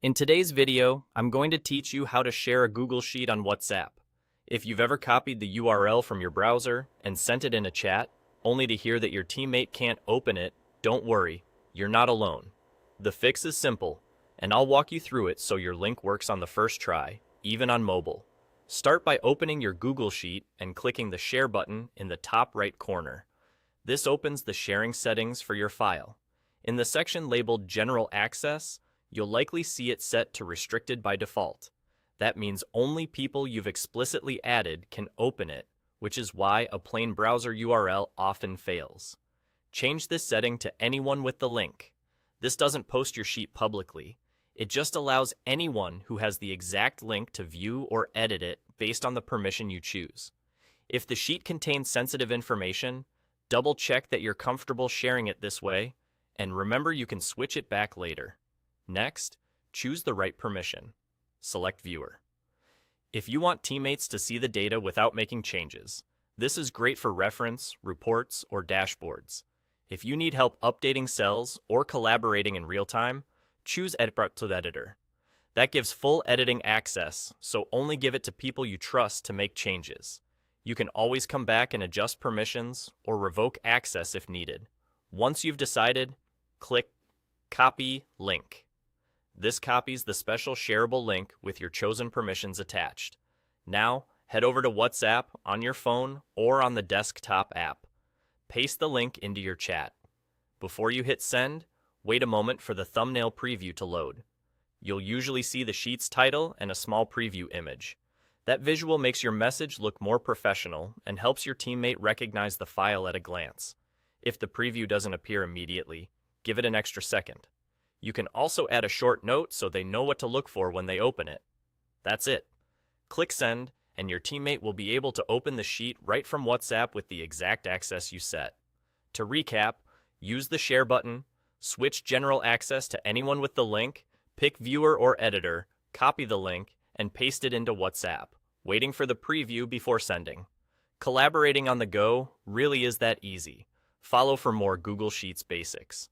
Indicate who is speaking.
Speaker 1: In today's video, I'm going to teach you how to share a Google Sheet on WhatsApp. If you've ever copied the URL from your browser and sent it in a chat, only to hear that your teammate can't open it, don't worry, you're not alone. The fix is simple, and I'll walk you through it so your link works on the first try, even on mobile. Start by opening your Google Sheet and clicking the Share button in the top right corner. This opens the sharing settings for your file. In the section labeled General Access, you'll likely see it set to Restricted by default. That means only people you've explicitly added can open it, which is why a plain browser URL often fails. Change this setting to Anyone with the link. This doesn't post your sheet publicly. It just allows anyone who has the exact link to view or edit it based on the permission you choose. If the sheet contains sensitive information, double-check that you're comfortable sharing it this way, and remember you can switch it back later. Next, choose the right permission. Select Viewer. If you want teammates to see the data without making changes, this is great for reference, reports, or dashboards. If you need help updating cells or collaborating in real time, choose Edit to Editor. That gives full editing access, so only give it to people you trust to make changes. You can always come back and adjust permissions or revoke access if needed. Once you've decided, click Copy Link. This copies the special shareable link with your chosen permissions attached. Now, head over to WhatsApp on your phone or on the desktop app. Paste the link into your chat. Before you hit send, wait a moment for the thumbnail preview to load. You'll usually see the sheet's title and a small preview image. That visual makes your message look more professional and helps your teammate recognize the file at a glance. If the preview doesn't appear immediately, give it an extra second. You can also add a short note so they know what to look for when they open it. That's it. Click Send, and your teammate will be able to open the sheet right from WhatsApp with the exact access you set. To recap, use the Share button, switch General Access to Anyone with the link, pick Viewer or Editor, copy the link, and paste it into WhatsApp, waiting for the preview before sending. Collaborating on the go really is that easy. Follow for more Google Sheets basics.